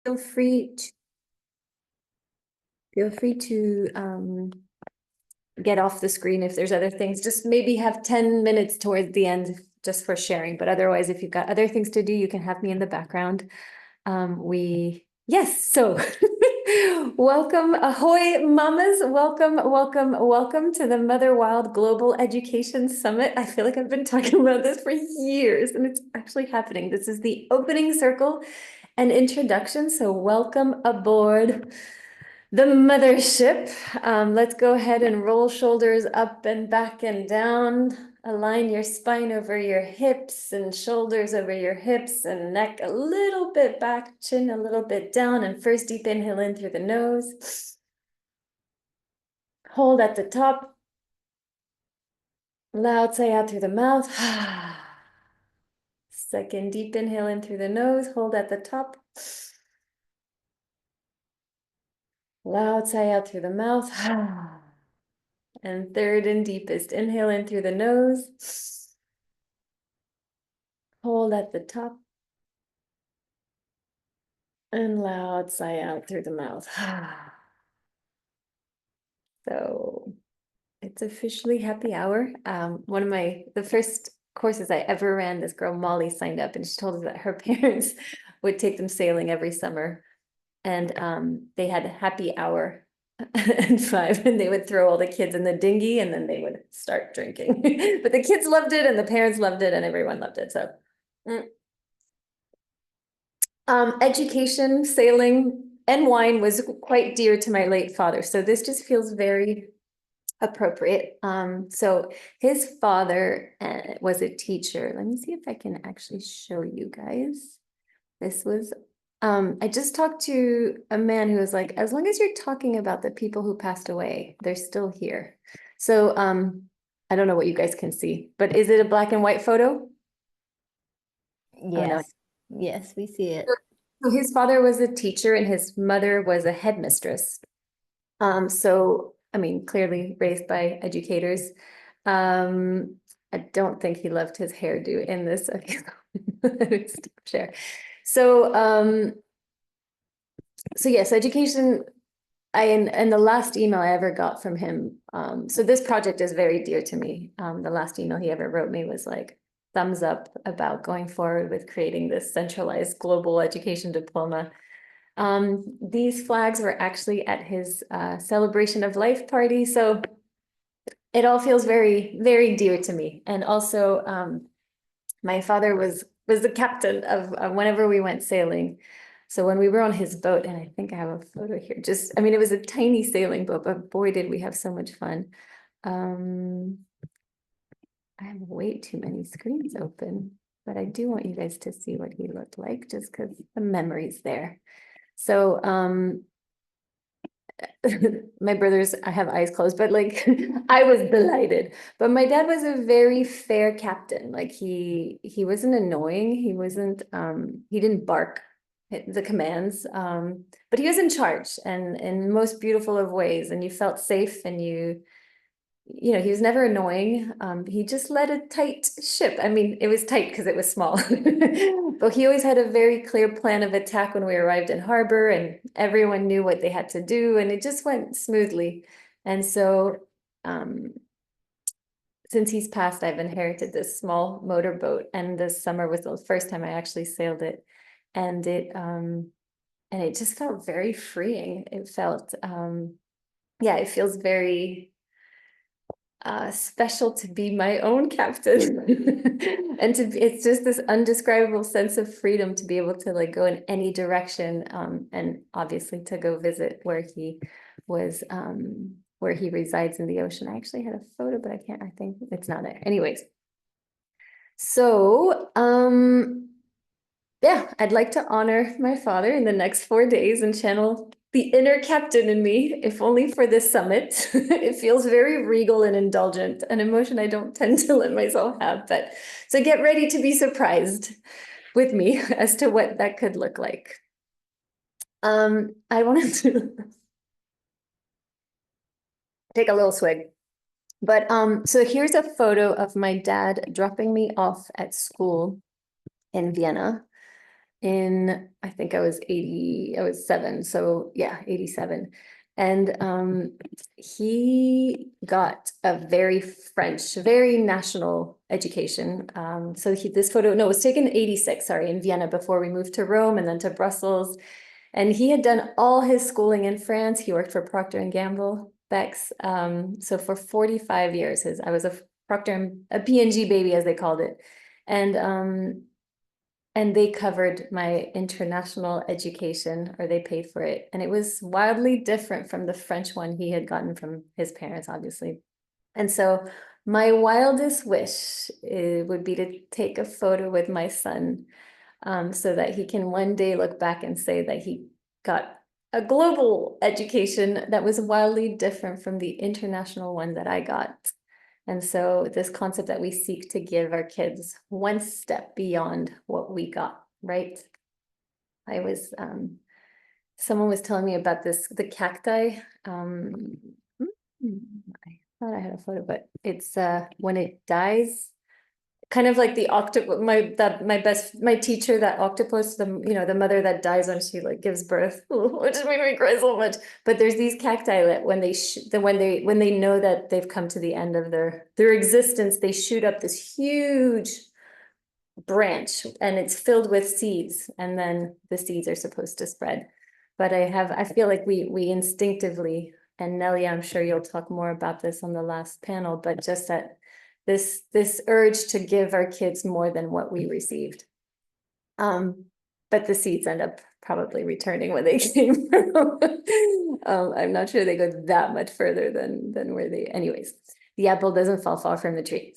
feel free to get off the screen if there's other things. Just maybe have 10 minutes towards the end just for sharing. But otherwise, if you've got other things to do, you can have me in the background. Yes, so welcome, ahoy, mamas. Welcome to the Mother Wild Global Education Summit. I feel like I've been talking about this for years and it's actually happening. This is the opening circle and introduction. So welcome aboard the mothership. Let's go ahead and roll shoulders up and back and down. Align your spine over your hips and shoulders over your hips and neck a little bit back, chin a little bit down. And first deep inhale in through the nose. Hold at the top. Loud sigh out through the mouth. Second deep inhale in through the nose. Hold at the top. Loud sigh out through the mouth. And third and deepest, inhale in through the nose. Hold at the top. And loud sigh out through the mouth. So it's officially happy hour. One of the first courses I ever ran, this girl Molly signed up and she told us that her parents would take them sailing every summer. And they had a happy hour at 5 and they would throw all the kids in the dinghy and then they would start drinking. But the kids loved it and the parents loved it and everyone loved it. So education, sailing, and wine was quite dear to my late father. So this just feels very appropriate. So his father was a teacher. Let me see if I can actually show you guys. This was I just talked to a man who was like, as long as you're talking about the people who passed away, they're still here. So I don't know what you guys can see, but is it a black and white photo? Yes. Oh, no. Yes, we see it. So his father was a teacher and his mother was a headmistress. So I mean, clearly raised by educators. I don't think he loved his hairdo in this. Okay, share. So so yes, education. And the last email I ever got from him. So this project is very dear to me. The last email he ever wrote me was like thumbs up about going forward with creating this centralized global education diploma. These flags were actually at his celebration of life party. So it all feels very, very dear to me. And also, my father was the captain of whenever we went sailing. So when we were on his boat, and I think I have a photo here, I mean, it was a tiny sailing boat, but boy, did we have so much fun. I have way too many screens open, but I do want you guys to see what he looked like just because the memory's there. So my brothers, I have eyes closed, but like I was delighted. But my dad was a very fair captain. Like he wasn't annoying. He didn't bark the commands. But he was in charge and in most beautiful of ways. And you felt safe and he was never annoying. He just led a tight ship. I mean, it was tight because it was small, but he always had a very clear plan of attack when we arrived in harbor and everyone knew what they had to do and it just went smoothly. And so, since he's passed, I've inherited this small motorboat and this summer was the first time I actually sailed it. And it just felt very freeing. It felt, yeah, it feels very special to be my own captain and it's just this undescribable sense of freedom to be able to like go in any direction and obviously to go visit where he was where he resides in the ocean. I actually had a photo but I think it's not there anyways. So yeah, I'd like to honor my father in the next 4 days and channel the inner captain in me, if only for this summit. It feels very regal and indulgent, an emotion I don't tend to let myself have. But so get ready to be surprised with me as to what that could look like. I wanted to take a little swig. But so here's a photo of my dad dropping me off at school in Vienna I think I was 80, I was 7, so yeah, 87. And he got a very French, very national education. So this photo, no, it was taken in 86, sorry, in Vienna before we moved to Rome and then to Brussels. And he had done all his schooling in France. He worked for Procter and Gamble, Bex. So for 45 years, I was a a P&G baby, as they called it. And they covered my international education, or they paid for it. And it was wildly different from the French one he had gotten from his parents, obviously. And so my wildest wish would be to take a photo with my son, so that he can one day look back and say that he got a global education that was wildly different from the international one that I got. And so this concept that we seek to give our kids one step beyond what we got, right? Someone was telling me about the cacti. I thought I had a photo, but it's when it dies, kind of like the octopus, my teacher, that octopus, the mother that dies when she like gives birth, which made me cry so much. But there's these cacti that when they know that they've come to the end of their existence, they shoot up this huge branch and it's filled with seeds, and then the seeds are supposed to spread. But I feel like we instinctively, and Nelly, I'm sure you'll talk more about this on the last panel, but just that this urge to give our kids more than what we received. But the seeds end up probably returning where they came from. I'm not sure they go that much further than where anyways, the apple doesn't fall far from the tree.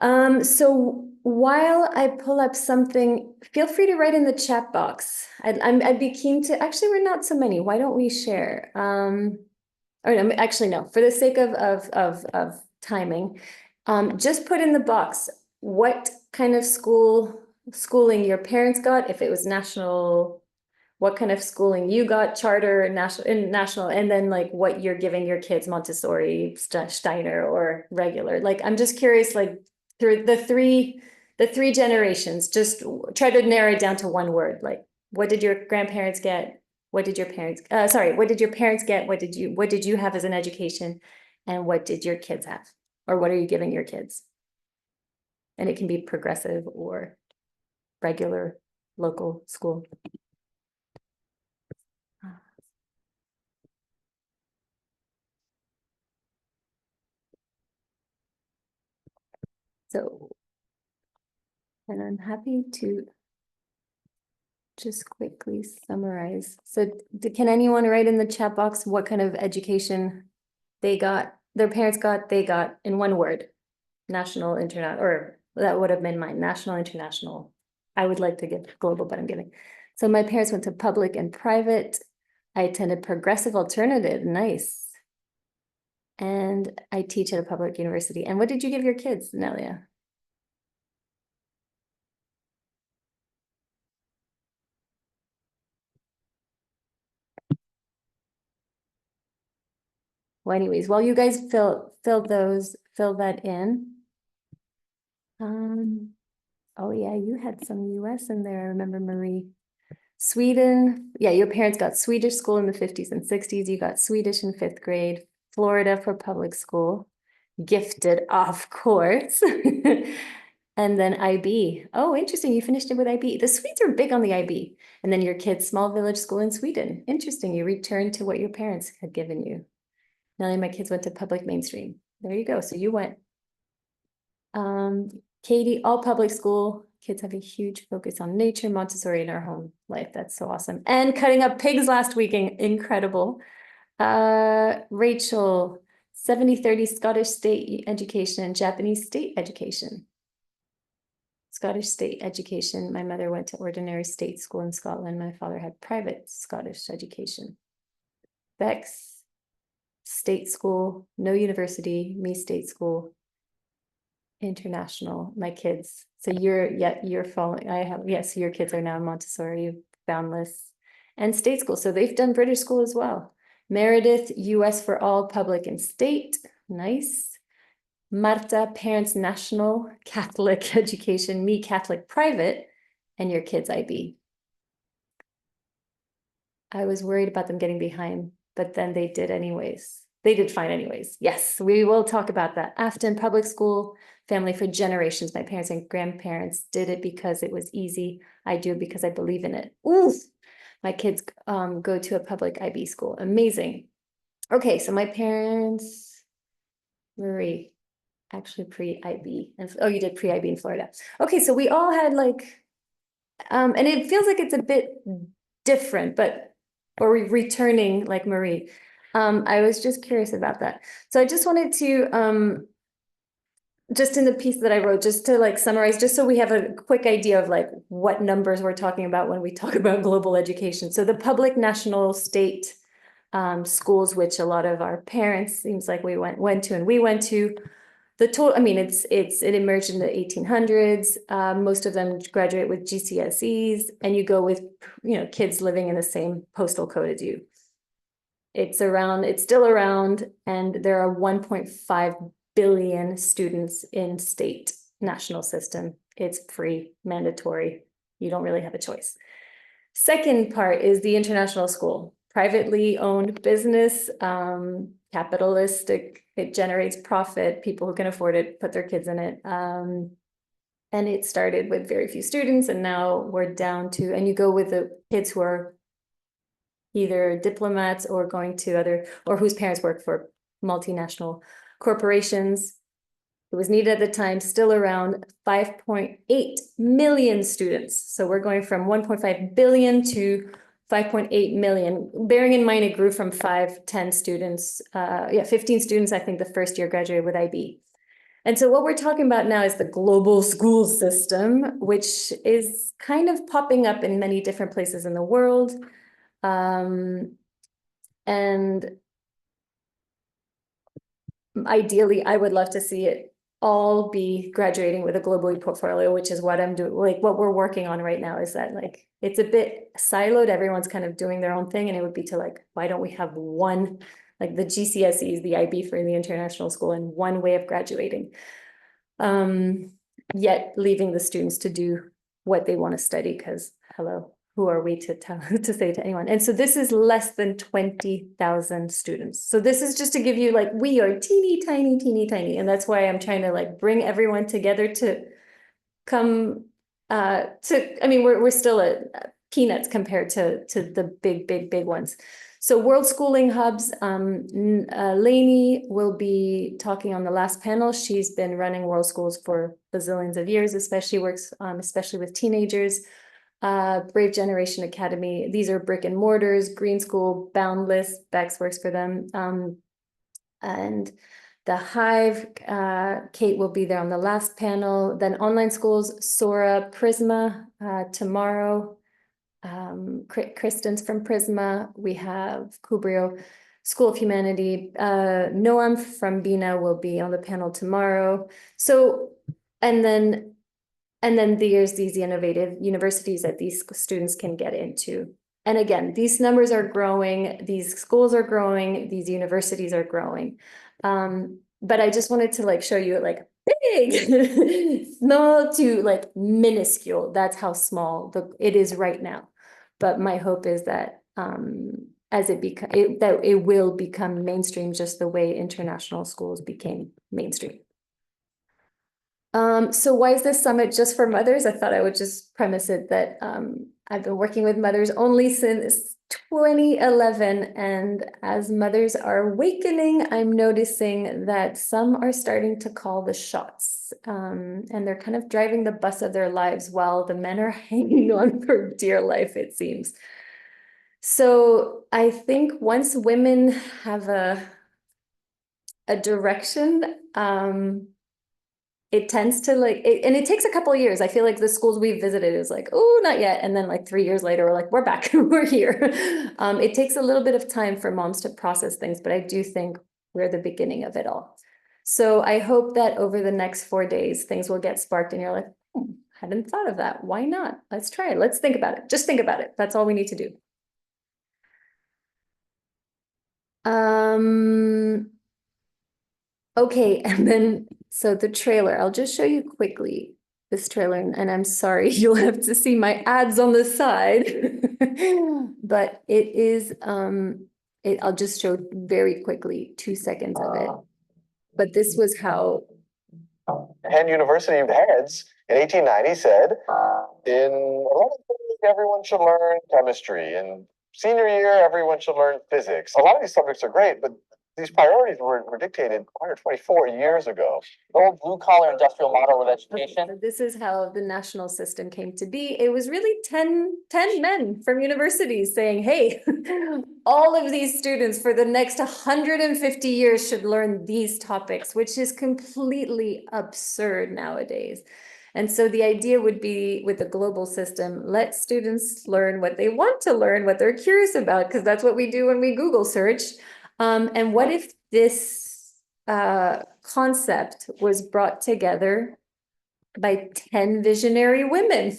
So while I pull up something, feel free to write in the chat box. I'd be keen to, actually, we're not so many. Why don't we share? Or no, actually, no, for the sake of timing, just put in the box what kind of schooling your parents got, if it was national, what kind of schooling you got, charter, national, and then like what you're giving your kids, Montessori, Steiner, or regular. Like, I'm just curious, like through the three generations, just try to narrow it down to one word. Like, what did your grandparents get? What did your parents, what did your parents get? What did you have as an education? And what did your kids have? Or what are you giving your kids? And it can be progressive or regular local school. So, and I'm happy to just quickly summarize. So can anyone write in the chat box what kind of education they got, their parents got, they got in one word? National, international, or that would have been mine, national, international. I would like to give global, but I'm giving. So my parents went to public and private. I attended progressive alternative, nice. And I teach at a public university. And what did you give your kids, Nelia? Well, anyways, while you guys fill that in. Oh yeah, you had some US in there. I remember, Marie. Sweden, yeah, your parents got Swedish school in the 50s and 60s. You got Swedish in 5th grade. Florida for public school. Gifted, of course. And then IB. Oh, interesting. You finished it with IB. The Swedes are big on the IB. And then your kids' small village school in Sweden. Interesting. You returned to what your parents had given you. Now my kids went to public mainstream. There you go. So you went. Katie, all public school. Kids have a huge focus on nature, Montessori in our home life. That's so awesome. And cutting up pigs last weekend. Incredible. Rachel, 70-30 Scottish state education, Japanese state education. Scottish state education. My mother went to ordinary state school in Scotland. My father had private Scottish education. Bex, state school, no university, me state school. International, my kids. So you're following, yes, your kids are now Montessori, Boundless, and state school. So they've done British school as well. Meredith, US for all, public and state. Nice. Marta, parents, national, Catholic education, me, Catholic private, and your kids IB. I was worried about them getting behind, but then they did anyways. They did fine anyways. Yes, we will talk about that. Afton Public School family for generations. My parents and grandparents did it because it was easy. I do it because I believe in it. Ooh, my kids go to a public IB school. Amazing. Okay, so my parents, Marie, actually pre-IB. And oh, you did pre-IB in Florida. Okay, so we all had like, and it feels like it's a bit different, but or returning like Marie. I was just curious about that. So I just wanted to just in the piece that I wrote, just to like summarize, just so we have a quick idea of like what numbers we're talking about when we talk about global education. So the public, national, state schools, which a lot of our parents seems like we went to and we went to, the total, I mean, it emerged in the 1800s. Most of them graduate with GCSEs, and you go with, you know, kids living in the same postal code as you. It's still around, and there are 1.5 billion students in state national system. It's free, mandatory. You don't really have a choice. Second part is the international school, privately owned business, capitalistic. It generates profit. People who can afford it put their kids in it. And it started with very few students, and now we're down to, and you go with the kids who are either diplomats or going to other, or whose parents work for multinational corporations. It was needed at the time, still around 5.8 million students. So we're going from 1.5 billion to 5.8 million, bearing in mind it grew from 10 students, 15 students, I think the first year graduated with IB. And so what we're talking about now is the global school system, which is kind of popping up in many different places in the world. And ideally, I would love to see it all be graduating with a global portfolio, which is what I'm doing, like what we're working on right now is that like, it's a bit siloed. Everyone's kind of doing their own thing. And it would be to like, why don't we have one, like the GCSEs, the IB for the international school, and one way of graduating. Yet leaving the students to do what they want to study, because hello, who are we to tell to say to anyone? And so this is less than 20,000 students. So this is just to give you like, we are teeny tiny. And that's why I'm trying to like bring everyone together to come I mean, we're still at peanuts compared to the big ones. So World Schooling Hubs, Lainey will be talking on the last panel. She's been running World Schools for bazillions of years, especially works especially with teenagers. Brave Generation Academy, these are brick and mortars. Green School, Boundless, Bex works for them. And the Hive, Kate will be there on the last panel. Then online schools, Sora, Prisma, tomorrow. Kristen's from Prisma. We have Kubrio, School of Humanity. Noam from Bina will be on the panel tomorrow. So, and then there's these innovative universities that these students can get into. And again, these numbers are growing, these schools are growing, these universities are growing. But I just wanted to like show you like big, small to like minuscule. That's how small it is right now. But my hope is that as that it will become mainstream, just the way international schools became mainstream. So why is this summit just for mothers? I thought I would just premise it that I've been working with mothers only since 2011, and as mothers are awakening, I'm noticing that some are starting to call the shots, and they're kind of driving the bus of their lives while the men are hanging on for dear life, it seems. So I think once women have a direction, it tends to like, and it takes a couple of years. I feel like the schools we've visited is like, oh, not yet. And then like 3 years later, we're like, we're back, we're here. It takes a little bit of time for moms to process things, but I do think we're the beginning of it all. So I hope that over the next 4 days, things will get sparked and you're like, hadn't thought of that. Why not? Let's try it. Let's think about it. Just think about it. That's all we need to do. Okay, and then, so the trailer, I'll just show you quickly. this trailer, and I'm sorry, you'll have to see my ads on the side. But it is, I'll just show very quickly 2 seconds of it. But this was how. Penn University heads in 1890 said, in 11th grade, everyone should learn chemistry. In senior year, everyone should learn physics. A lot of these subjects are great, but these priorities were dictated 124 years ago. The old blue collar industrial model of Okay, education. so this is how the national system came to be. It was really 10 men from universities saying, hey, all of these students for the next 150 years should learn these topics, which is completely absurd nowadays. And so the idea would be with the global system, let students learn what they want to learn, what they're curious about, because that's what we do when we Google search. And what if this concept was brought together by 10 visionary women?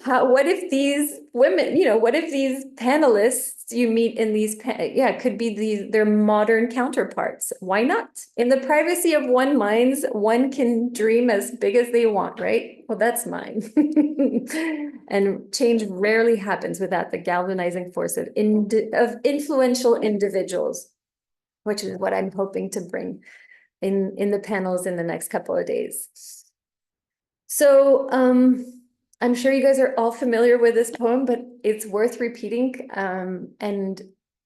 What if these women, what if these panelists you meet in these, could be their modern counterparts? Why not? In the privacy of one minds, one can dream as big as they want, right? Well, that's mine. And change rarely happens without the galvanizing force of influential individuals, which is what I'm hoping to bring in the panels in the next couple of days. So I'm sure you guys are all familiar with this poem, but it's worth repeating. And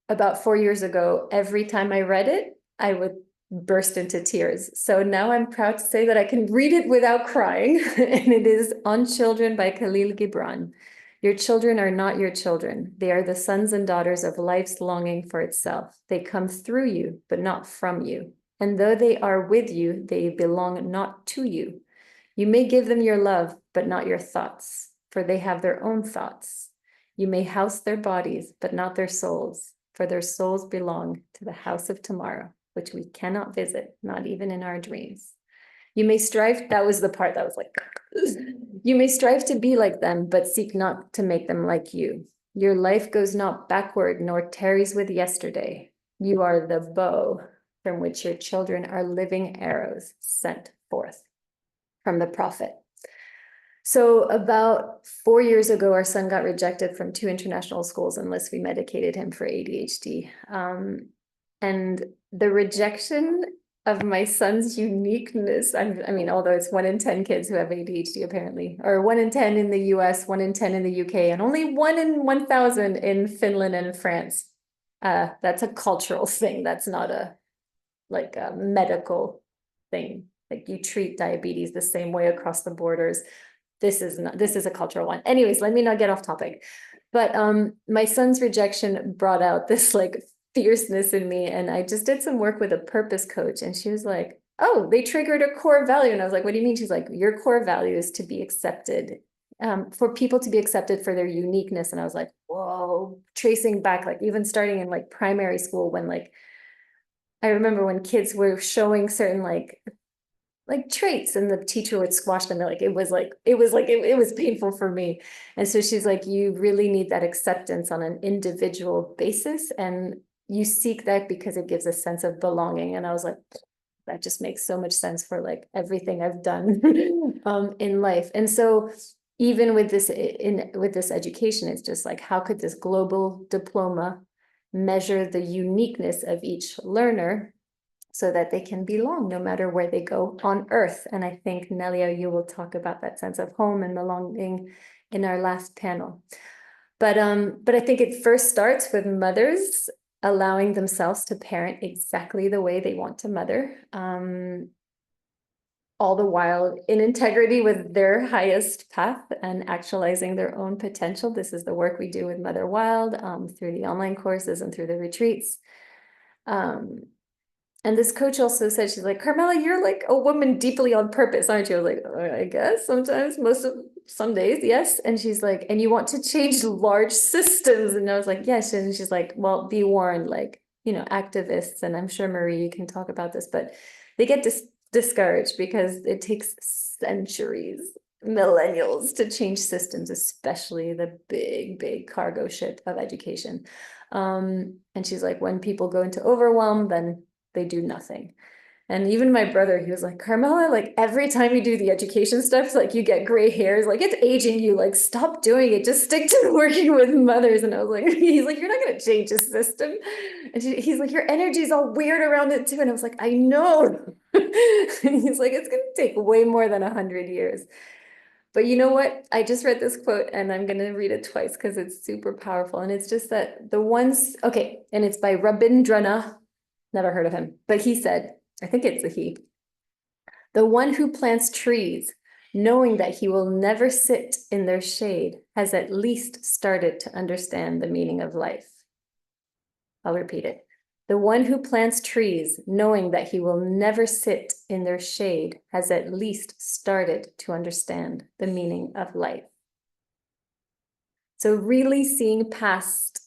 about 4 years ago, every time I read it, I would burst into tears. So now I'm proud to say that I can read it without crying. And it is On Children by Khalil Gibran. Your children are not your children. They are the sons and daughters of life's longing for itself. They come through you, but not from you. And though they are with you, they belong not to you. You may give them your love, but not your thoughts, for they have their own thoughts. You may house their bodies, but not their souls, for their souls belong to the house of tomorrow, which we cannot visit, not even in our dreams. You may strive, that was the part that was like, you may strive to be like them, but seek not to make them like you. Your life goes not backward, nor tarries with yesterday. You are the bow from which your children are living arrows sent forth from the prophet. So about 4 years ago, our son got rejected from 2 international schools unless we medicated him for ADHD. And the rejection of my son's uniqueness, I mean, although it's 1 in 10 kids who have ADHD apparently, or 1 in 10 in the US, 1 in 10 in the UK, and only 1 in 1,000 in Finland and France. That's a cultural thing. That's not a medical thing. Like you treat diabetes the same way across the borders. This is a cultural one. Anyways, let me not get off topic. But my son's rejection brought out this fierceness in me. And I just did some work with a purpose coach. And she was like, oh, they triggered a core value. And I was like, what do you mean? She's like, your core value is to be accepted, for people to be accepted for their uniqueness. And I was like, whoa, tracing back, even starting in primary school when I remember when kids were showing certain traits and the teacher would squash them. It was painful for me. And so she's like, you really need that acceptance on an individual basis. And you seek that because it gives a sense of belonging. And I was like, that just makes so much sense for everything I've done in life. And so even with this education, it's just how could this global diploma measure the uniqueness of each learner so that they can belong no matter where they go on earth. And I think, Nelia, you will talk about that sense of home and belonging in our last panel. But I think it first starts with mothers allowing themselves to parent exactly the way they want to mother, all the while in integrity with their highest path and actualizing their own potential. This is the work we do with Mother Wild through the online courses and through the retreats. And this coach also said, she's like, Carmela, you're a woman deeply on purpose, aren't you? I was like, I guess sometimes, some days, yes. And she's like, and you want to change large systems. And I was like, yes. And she's like, well, be warned, activists, and I'm sure Marie, you can talk about this, but they get discouraged because it takes centuries, millennials to change systems, especially the big cargo ship of education. And she's like, when people go into overwhelm, then they do nothing. And even my brother, he was like, Carmela, like every time you do the education stuff, like you get gray hairs, like it's aging you, like stop doing it, just stick to working with mothers. And I was like, he's like, you're not going to change the system. And he's like, your energy's all weird around it too. And I was like, I know. And he's like, it's going to take way more than 100 years. But you know what? I just read this quote and I'm going to read it twice because it's super powerful. And it's just that the ones, okay, and it's by Rabindranath, never heard of him, but he said, I think it's a he, the one who plants trees, knowing that he will never sit in their shade, has at least started to understand the meaning of life. I'll repeat it. The one who plants trees, knowing that he will never sit in their shade, has at least started to understand the meaning of life. So really seeing past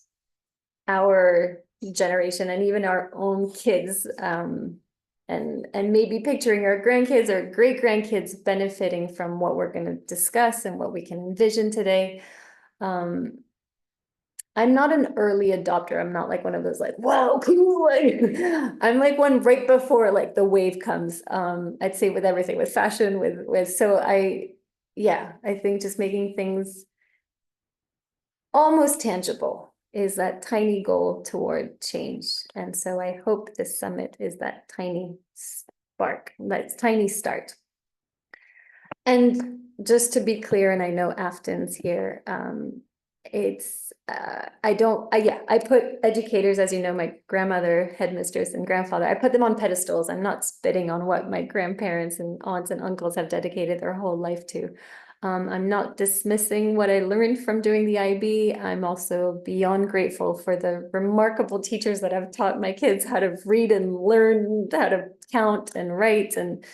our generation and even our own kids, and maybe picturing our grandkids or great grandkids benefiting from what we're going to discuss and what we can envision today. I'm not an early adopter. I'm not like one of those like, wow, cool. I'm like one right before like the wave comes. I'd say with everything, with fashion, so I think just making things almost tangible is that tiny goal toward change. And so I hope this summit is that tiny spark, that tiny start. And just to be clear, and I know Afton's here, it's I put educators, as you know, my grandmother, headmistress, and grandfather, I put them on pedestals. I'm not spitting on what my grandparents and aunts and uncles have dedicated their whole life to. I'm not dismissing what I learned from doing the IB. I'm also beyond grateful for the remarkable teachers that have taught my kids how to read and learn how to count and write, and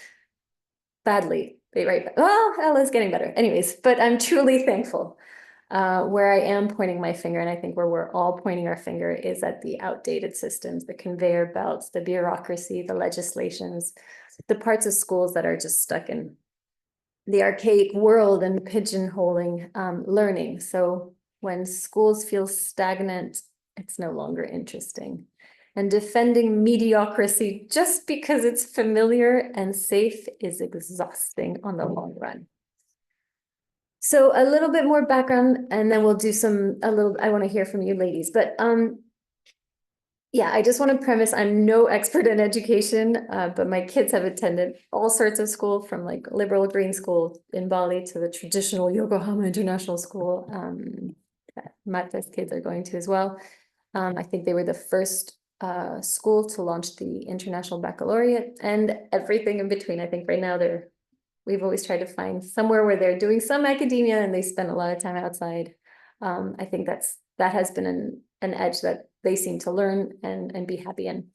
badly they write. Well, Ella's getting better anyways, but I'm truly thankful. Where I am pointing my finger, and I think where we're all pointing our finger, is at the outdated systems, the conveyor belts, the bureaucracy, the legislations, the parts of schools that are just stuck in the archaic world and pigeonholing learning. So when schools feel stagnant, it's no longer interesting. And defending mediocrity just because it's familiar and safe is exhausting on the long run. So a little bit more background, and then we'll do I want to hear from you ladies, but yeah, I just want to premise, I'm no expert in education, but my kids have attended all sorts of school, from like liberal green school in Bali to the traditional Yokohama International School. That Mata's kids are going to as well. I think they were the first school to launch the International Baccalaureate and everything in between. I think right now we've always tried to find somewhere where they're doing some academia and they spend a lot of time outside. I think that has been an edge that they seem to learn and be happy in.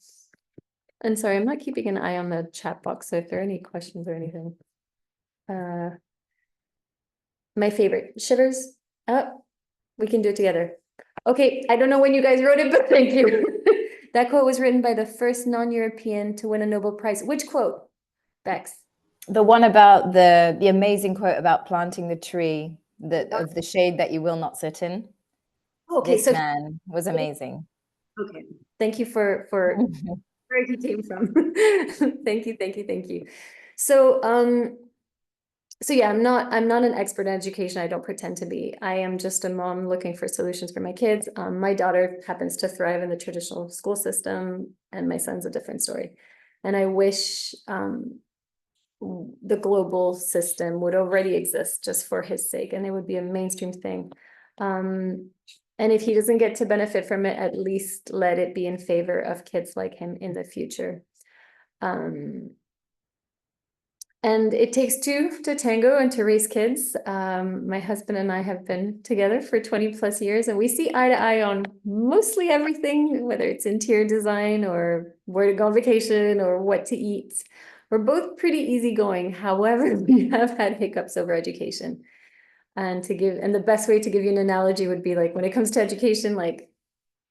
And sorry, I'm not keeping an eye on the chat box, so if there are any questions or anything. My favorite, shivers. Oh, we can do it together. Okay, I don't know when you guys wrote it, but thank you. That quote was written by the first non-European to win a Nobel Prize. Which quote, Bex? The one about the amazing quote about planting the tree of the shade that you will not sit in. Okay, This man was amazing. Okay, thank you for where he came from. Thank you. So yeah, I'm not an expert in education. I don't pretend to be. I am just a mom looking for solutions for my kids. My daughter happens to thrive in the traditional school system, and my son's a different story. And I wish the global system would already exist just for his sake, and it would be a mainstream thing. And if he doesn't get to benefit from it, at least let it be in favor of kids like him in the future. And it takes two to tango and to raise kids. My husband and I have been together for 20 plus years, and we see eye to eye on mostly everything, whether it's interior design or where to go on vacation or what to eat. We're both pretty easygoing. However, we have had hiccups over education. And the best way to give you an analogy would be like when it comes to education, like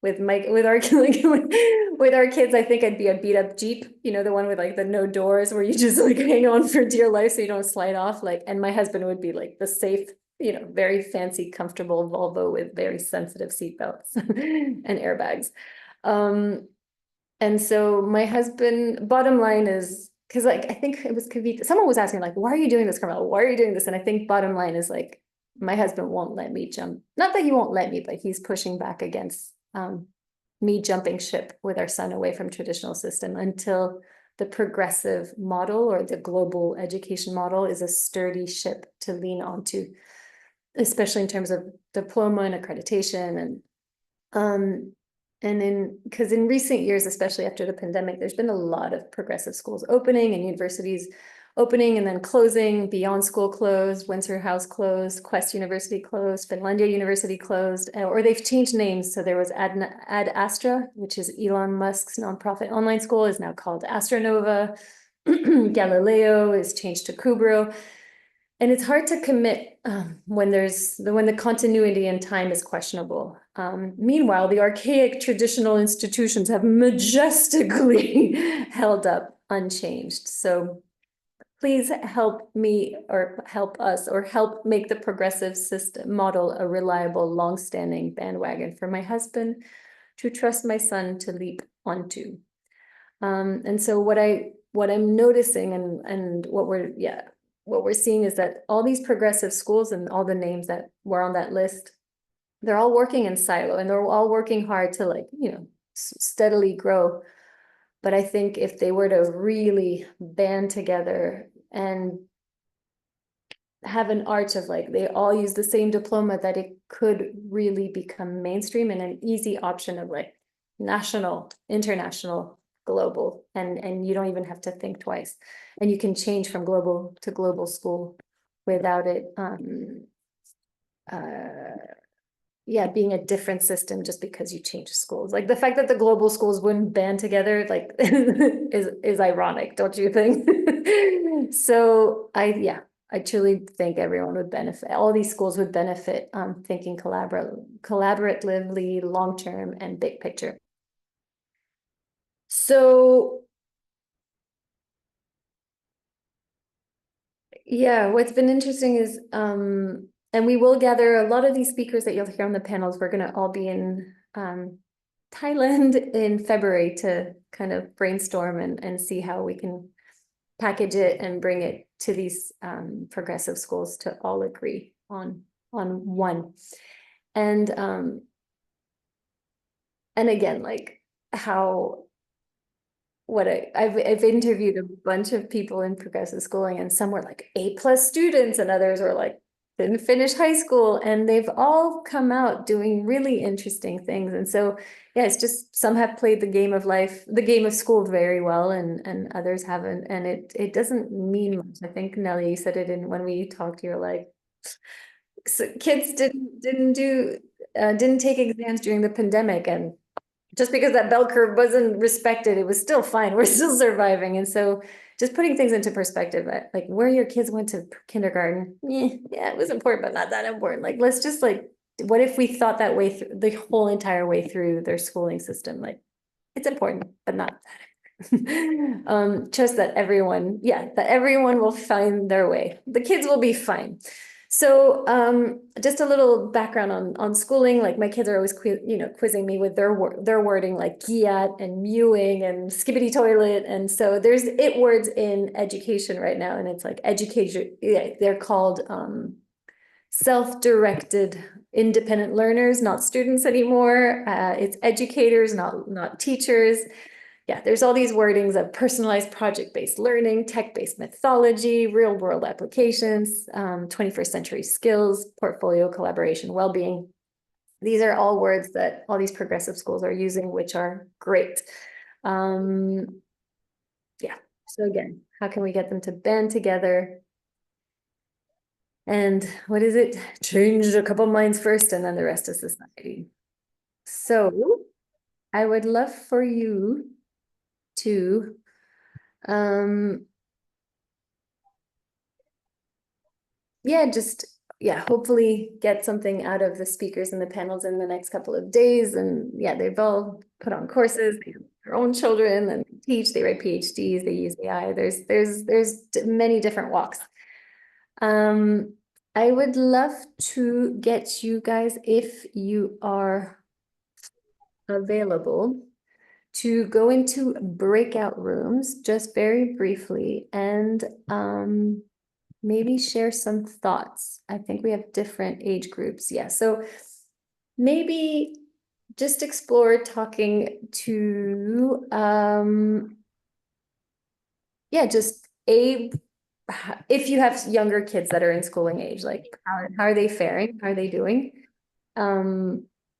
with our kids, I think I'd be a beat up Jeep, the one with like the no doors where you just like hang on for dear life so you don't slide off. And my husband would be like the safe, very fancy, comfortable Volvo with very sensitive seatbelts and airbags. And so my husband, bottom line is, because like, I think it was Kavita, someone was asking like, why are you doing this, Carmela? Why are you doing this? And I think bottom line is like, my husband won't let me jump. Not that he won't let me, but he's pushing back against me jumping ship with our son away from traditional system until the progressive model or the global education model is a sturdy ship to lean onto, especially in terms of diploma and accreditation. And because in recent years, especially after the pandemic, there's been a lot of progressive schools opening and universities opening and then closing. Beyond School closed, Windsor House closed, Quest University closed, Finlandia University closed, or they've changed names. So there was Ad Astra, which is Elon Musk's nonprofit online school, is now called Astronova. Galileo is changed to Kubro. And it's hard to commit when the continuity in time is questionable. Meanwhile, the archaic traditional institutions have majestically held up unchanged. So please help me or help us or help make the progressive system model a reliable, long-standing bandwagon for my husband to trust my son to leap onto. And so what I'm noticing and what we're seeing is that all these progressive schools and all the names that were on that list, they're all working in silo and they're all working hard to like, steadily grow. But I think if they were to really band together and have an arch of like, they all use the same diploma, that it could really become mainstream and an easy option of like national, international, global, and you don't even have to think twice. And you can change from global to global school without it being a different system just because you change schools. Like the fact that the global schools wouldn't band together like is ironic, don't you think? So I truly think everyone would benefit. All these schools would benefit thinking collaboratively, long-term and big picture. So yeah, what's been interesting is and we will gather a lot of these speakers that you'll hear on the panels. We're going to all be in Thailand in February to kind of brainstorm and see how we can package it and bring it to these progressive schools to all agree on one. And again, like how I've interviewed a bunch of people in progressive schooling, and some were like A+ students and others were like didn't finish high school, and they've all come out doing really interesting things. And so yeah, it's just some have played the game of life, the game of school very well, and others haven't, and it doesn't mean much. I think Nelly, you said it in when we talked, you're like, so kids didn't take exams during the pandemic, and just because that bell curve wasn't respected, it was still fine. We're still surviving. And so just putting things into perspective, like where your kids went to kindergarten, yeah, it was important, but not that important. Like, let's just like, what if we thought that way through the whole entire way through their schooling system? Like, it's important, but not that. Just that everyone will find their way. The kids will be fine. So just a little background on schooling. Like my kids are always quizzing me with their wording, like giat and mewing and skibbity toilet. And so there's it words in education right now, and it's like education. Yeah, they're called self-directed independent learners, not students anymore. It's educators, not teachers. Yeah, there's all these wordings of personalized project-based learning, tech-based methodology, real-world applications, 21st century skills, portfolio collaboration, well-being. These are all words that all these progressive schools are using, which are great. Yeah, so again, how can we get them to band together? And what is it? Change a couple minds first, and then the rest of society. So I would love for you to hopefully get something out of the speakers and the panels in the next couple of days. And yeah, they've all put on courses, they have their own children and teach, they write PhDs, they use AI. There's many different walks. I would love to get you guys, if you are available, to go into breakout rooms just very briefly and maybe share some thoughts. I think we have different age groups. Yeah, so maybe just explore talking to yeah, just if you have younger kids that are in schooling age, like how are they faring? How are they doing?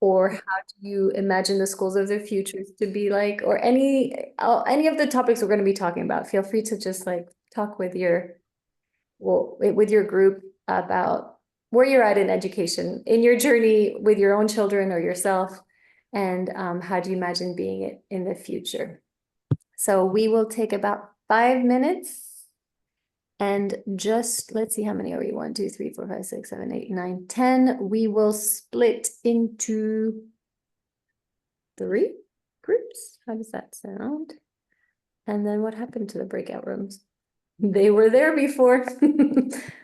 Or how do you imagine the schools of the future to be like, or any of the topics we're going to be talking about. Feel free to just like talk with your group about where you're at in education, in your journey with your own children or yourself, and how do you imagine being it in the future. So we will take about 5 minutes. And just, let's see, how many are we? 1, 2, 3, 4, 5, 6, 7, 8, 9, 10. We will split into 3 groups. How does that sound? And then what happened to the breakout rooms? They were there before.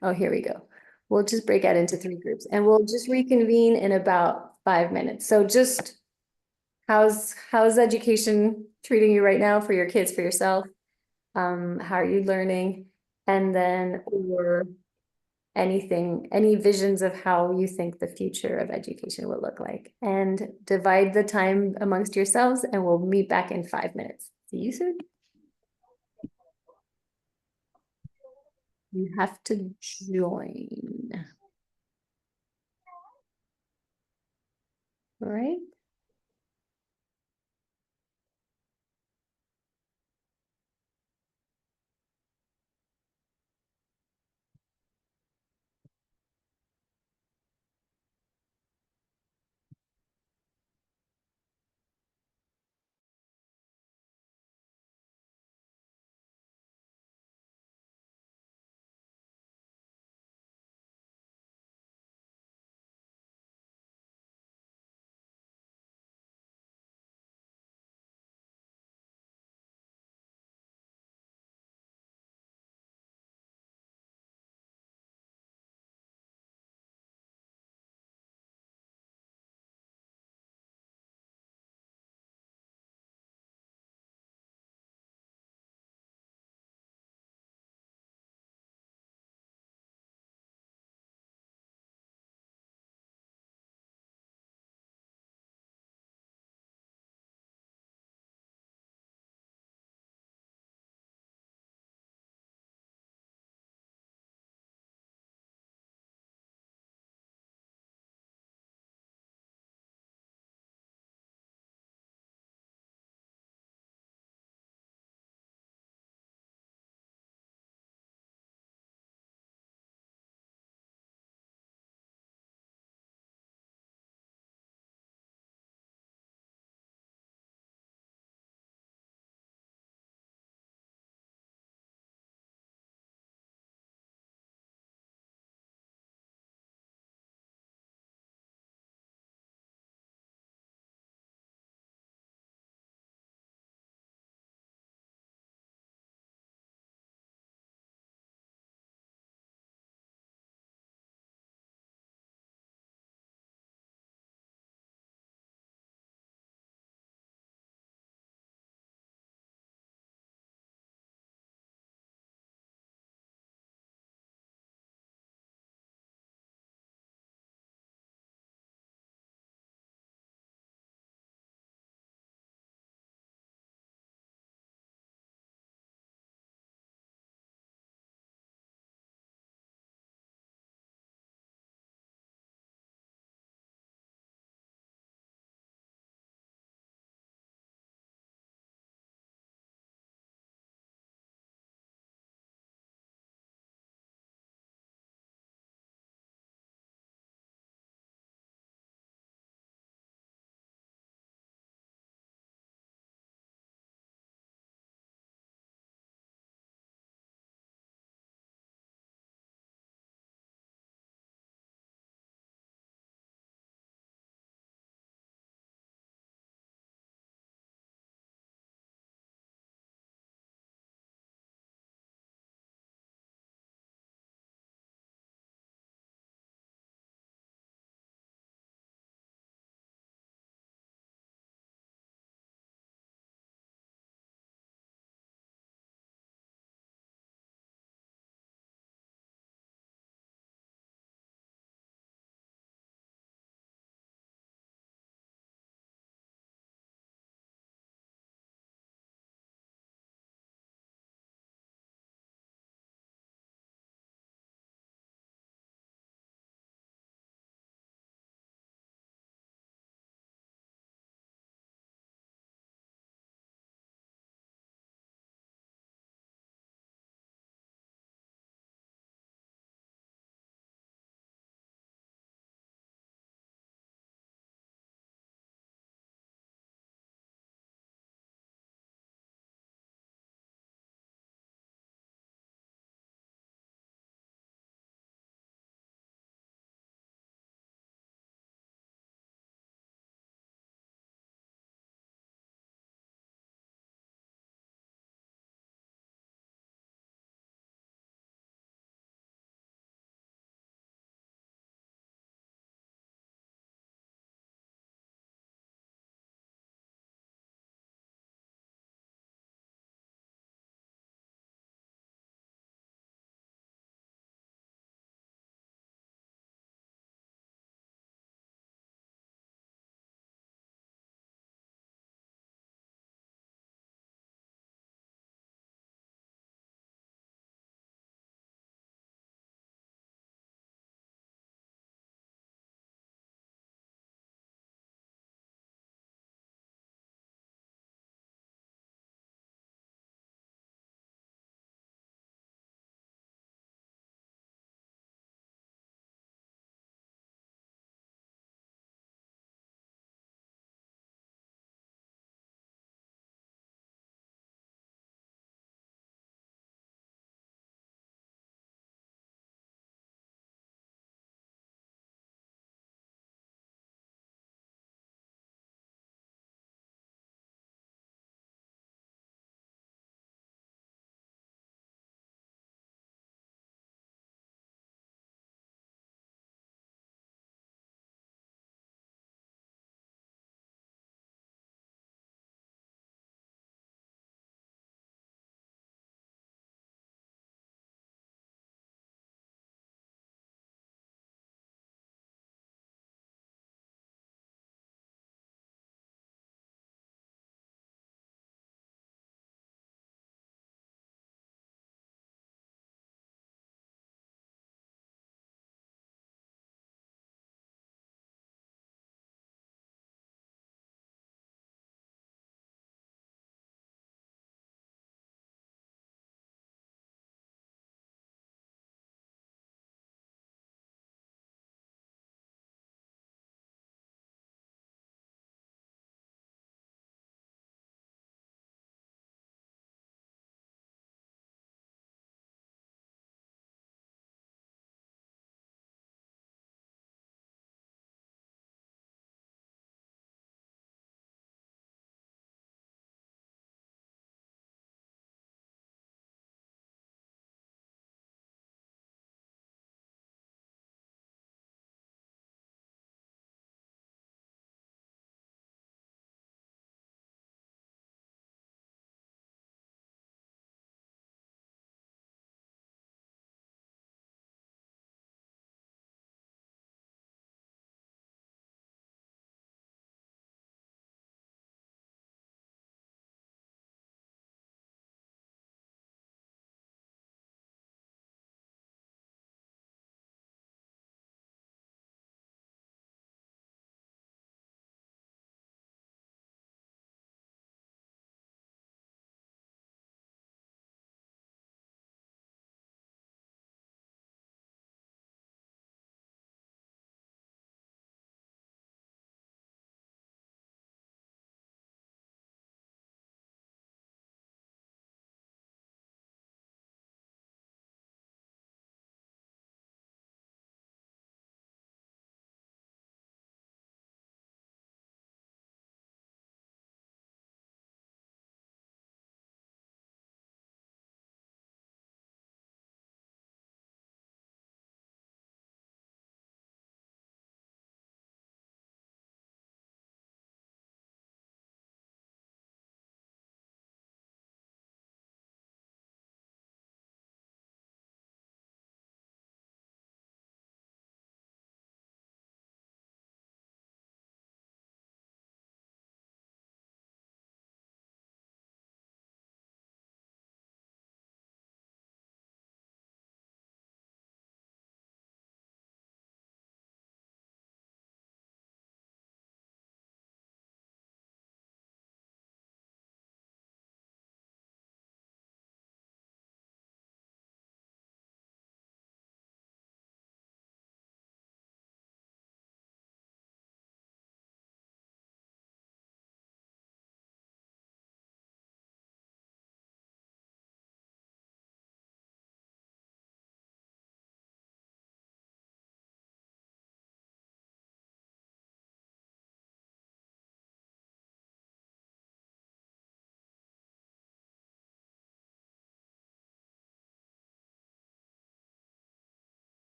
Oh, here we go. We'll just break out into 3 groups and we'll just reconvene in about 5 minutes. So just how's education treating you right now for your kids, for yourself? How are you learning? And then, or anything, any visions of how you think the future of education will look like, and divide the time amongst yourselves, and we'll meet back in 5 minutes. See you soon. You have to join. All right.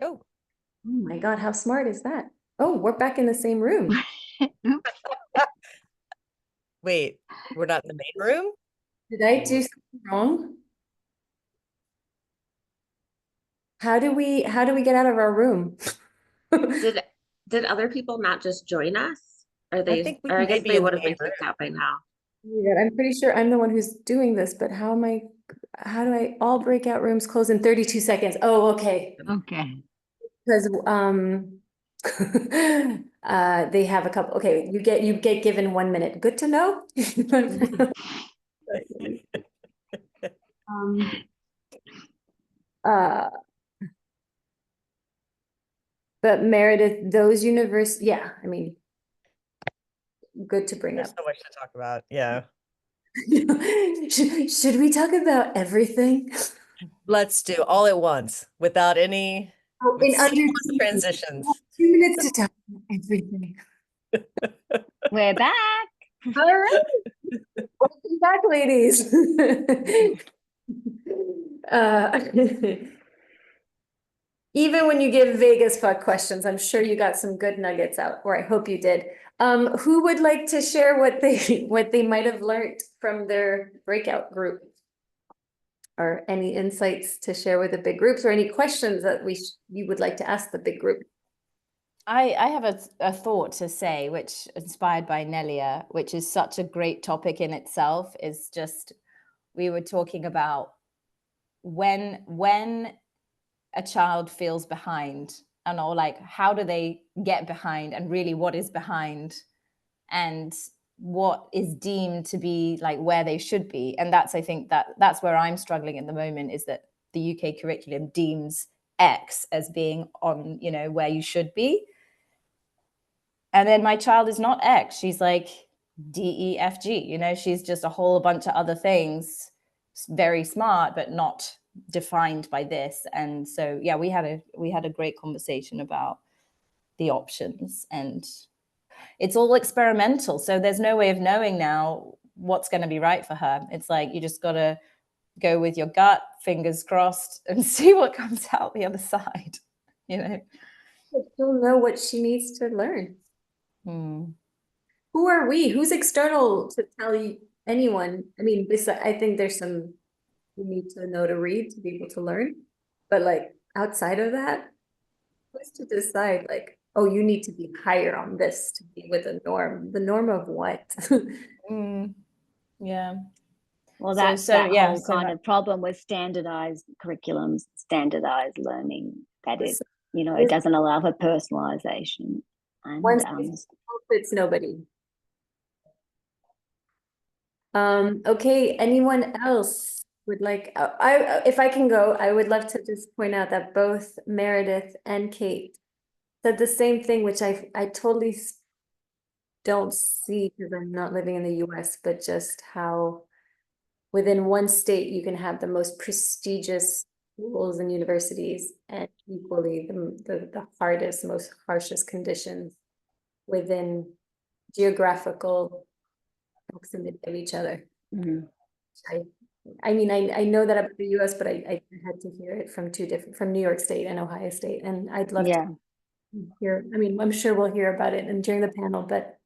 Oh, Oh my God, how smart is that? Oh, we're back in the same room. Wait, we're not in the main room? Did I do something wrong? How do we get out of our room? Did other people not just join us? Are they, think we or I may guess be they in the would have been main room. kicked out by now. Yeah, I'm pretty sure I'm the one who's doing this, but how do I, all breakout rooms close in 32 seconds? Oh, okay. Okay. Because they have a couple, okay, you get given 1 minute. Good to know. Um, uh, but Meredith, those yeah, I mean, good to bring There's up. so much to talk about. Yeah. Should we talk about everything? Let's do all at once without any Oh, in under seamless 2 minutes. transitions. 2 minutes to talk about everything. We're back. All right. Welcome back, ladies. Uh, Even when you give vague as fuck questions, I'm sure you got some good nuggets out, or I hope you did. Who would like to share what they might have learned from their breakout group? Or any insights to share with the big groups, or any questions that you would like to ask the big group? I have a thought to say, which inspired by Nelia, which is such a great topic in itself, is just, we were talking about when a child feels behind, and or like, how do they get behind, and really what is behind, and what is deemed to be like where they should be. And that's, I think that's where I'm struggling at the moment, is that the UK curriculum deems X as being on, you know, where you should be. And then my child is not X. She's like D, E, F, G, you know, she's just a whole bunch of other things, very smart, but not defined by this. And so, yeah, we had a great conversation about the options, and it's all experimental. So there's no way of knowing now what's going to be right for her. It's like, you just got to go with your gut, fingers crossed, and see what comes out the other side, you know? She'll know what she needs to learn. Hmm. Who are we? Who's external to tell anyone? I mean, I think there's some, you need to know to read to be able to learn. But like outside of that, who's to decide like, oh, you need to be higher on this to be with the norm? The norm of what? Yeah. Well, So- that's so, that yeah, whole so kind that- of problem with standardized curriculums, standardized learning, that it, So- you know, it doesn't allow for personalization. And Once it's nobody. Okay, anyone else would like, if I can go, I would love to just point out that both Meredith and Kate said the same thing, which I totally don't see because I'm not living in the US, but just how within one state you can have the most prestigious schools and universities and equally the hardest, most harshest conditions within geographical proximity of each other. Mhm. I mean, I know that about the US, but I had to hear it from from New York State and Ohio State, and I'd love Yeah. to hear, I mean, I'm sure we'll hear about it and during the panel, but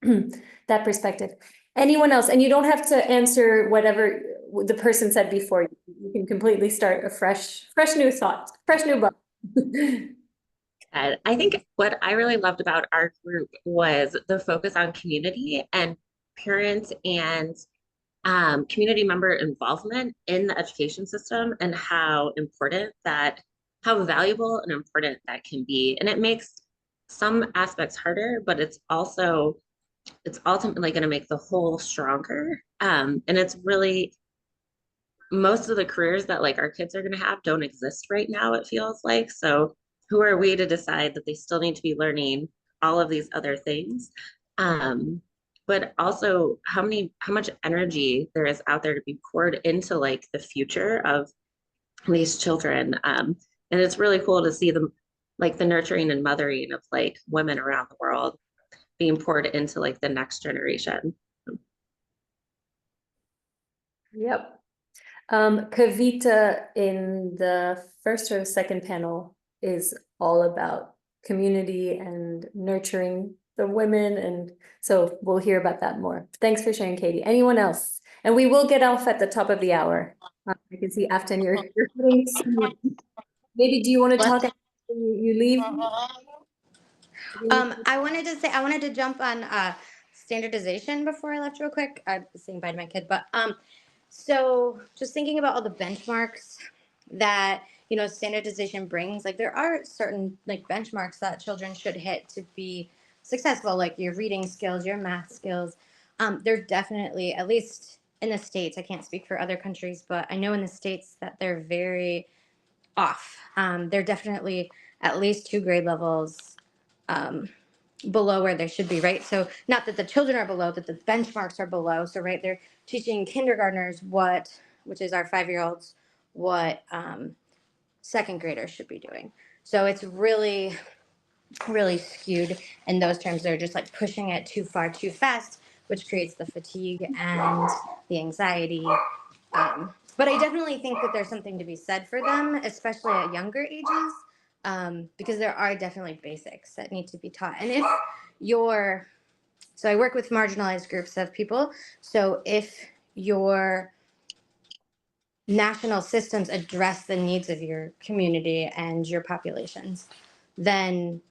that perspective. Anyone else? And you don't have to answer whatever the person said before. You can completely start a fresh new thought, fresh new book. I think what I really loved about our group was the focus on community and parents and community member involvement in the education system, and how valuable and important that can be. And it makes some aspects harder, but it's ultimately going to make the whole stronger. And it's really, most of the careers that like our kids are going to have don't exist right now, it feels like. So who are we to decide that they still need to be learning all of these other things? But also how much energy there is out there to be poured into like the future of these children. And it's really cool to see them, like the nurturing and mothering of like women around the world being poured into like the next generation. Yep. Kavita in the first or the second panel is all about community and nurturing the women. And so we'll hear about that more. Thanks for sharing, Katie. Anyone else? And we will get off at the top of the hour. I can see Afton, you're putting some- maybe do you want to talk after you leave? I wanted to jump on standardization before I left real quick. I'm saying bye to my kid, but so just thinking about all the benchmarks that standardization brings, like there are certain like benchmarks that children should hit to be successful, like your reading skills, your math skills. They're definitely, at least in the States, I can't speak for other countries, but I know in the States that they're very off. They're definitely at least 2 grade levels below where they should be, right? So not that the children are below, that the benchmarks are below. So right, they're teaching kindergartners which is our 5-year-olds, what second graders should be doing. So it's really, really skewed in those terms. They're just like pushing it too far, too fast, which creates the fatigue and the anxiety. But I definitely think that there's something to be said for them, especially at younger ages, because there are definitely basics that need to be taught. And if so I work with marginalized groups of people. So if your national systems address the needs of your community and your populations, then,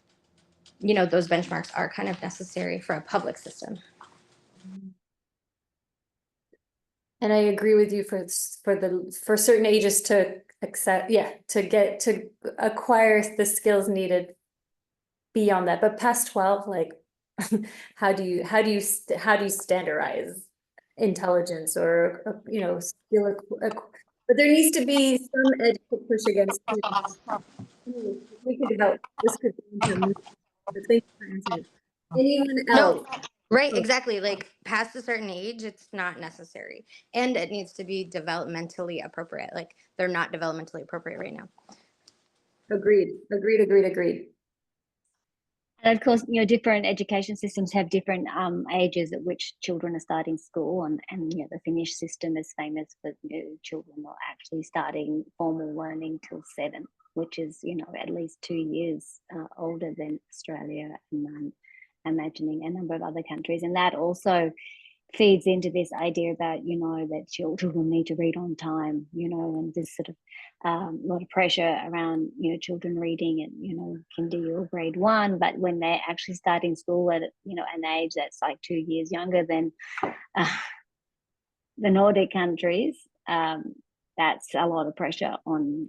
those benchmarks are kind of necessary for a public system. And I agree with you for certain ages to accept, to acquire the skills needed beyond that. But past 12, like, how do you standardize intelligence or skill? But there needs to be some edge to push against. We could develop this could be into but thank you for answering. Anyone else? Right, exactly. Like past a certain age, it's not necessary. And it needs to be developmentally appropriate. Like they're not developmentally appropriate right now. Agreed. And of course, different education systems have different ages at which children are starting school, and the Finnish system is famous for children not actually starting formal learning till 7, which is at least 2 years older than Australia, and I'm imagining a number of other countries, and that also feeds into this idea about that children will need to read on time, and this sort of lot of pressure around children reading at kinder or grade 1, but when they're actually starting school at an age that's like 2 years younger than the Nordic countries, that's a lot of pressure on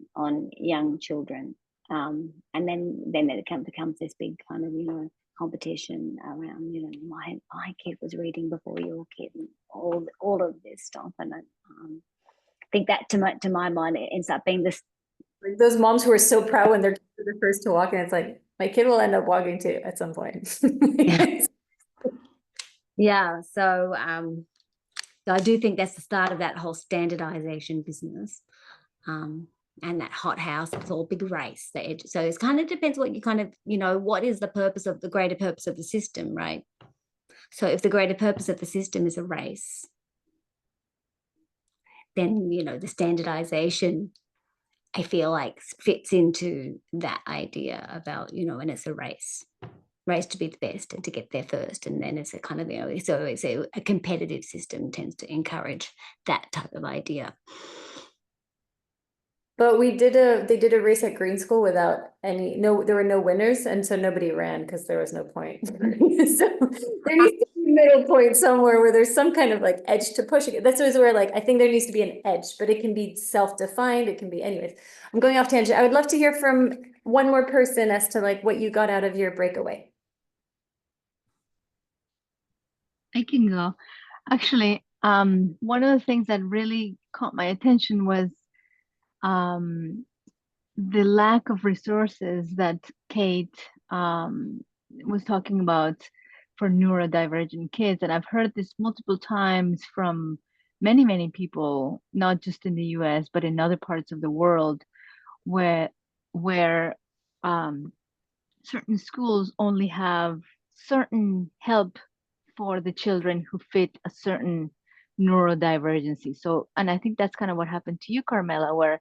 young children, and then it becomes this big kind of competition around my kid was reading before your kid, and all of this stuff. And I think that to my mind it ends up being this, like those moms who are so proud when they're the first to walk, and it's like my kid will end up walking too at some point. yeah. So I do think that's the start of that whole standardization business. And that hothouse, it's all big race. So it kind of depends what you kind of, what is the greater purpose of the system, right? So if the greater purpose of the system is a race, then, the standardization, I feel like fits into that idea about, and it's a race to be the best and to get there first. And then it's a kind of, so it's a competitive system tends to encourage that type of idea. But they did a race at Green School without there were no winners, and so nobody ran because there was no point. So there needs to be a middle point somewhere where there's some kind of like edge to push it. That's always where like I think there needs to be an edge, but it can be self-defined. It can be, anyways. I'm going off tangent. I would love to hear from one more person as to like what you got out of your breakaway. I can go. Actually, one of the things that really caught my attention was the lack of resources that Kate was talking about for neurodivergent kids. And I've heard this multiple times from many, many people, not just in the US, but in other parts of the world, where certain schools only have certain help for the children who fit a certain neurodivergency. So, and I think that's kind of what happened to you, Carmela, where,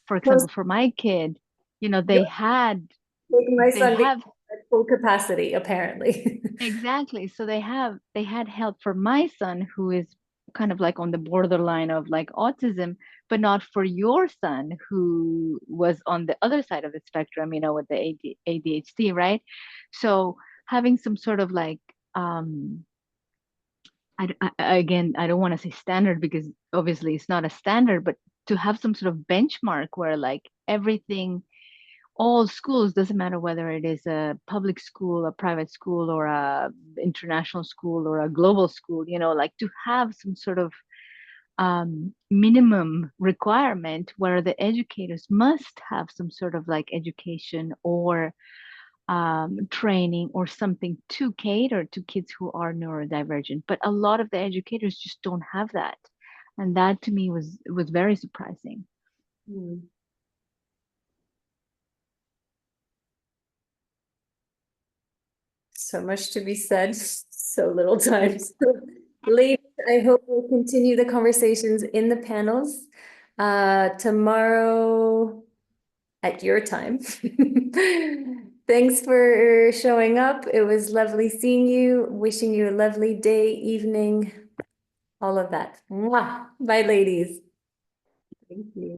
for example, for my kid, you know, they had, Like my they son being have at full capacity, apparently. exactly. So they had help for my son who is kind of like on the borderline of like autism, but not for your son who was on the other side of the spectrum, you know, with the ADHD, right? So having some sort of like again, I don't want to say standard because obviously it's not a standard, but to have some sort of benchmark where like everything, all schools, doesn't matter whether it is a public school, a private school, or a international school or a global school, you know, like to have some sort of minimum requirement where the educators must have some sort of like education or training or something to cater to kids who are neurodivergent. But a lot of the educators just don't have that, and that to me was very surprising. Hmm. So much to be said, so little time. Ladies, I hope we'll continue the conversations in the panels tomorrow at your time. Thanks for showing up. It was lovely seeing you. Wishing you a lovely day, evening, all of that. Mwah. Bye, ladies. Thank you.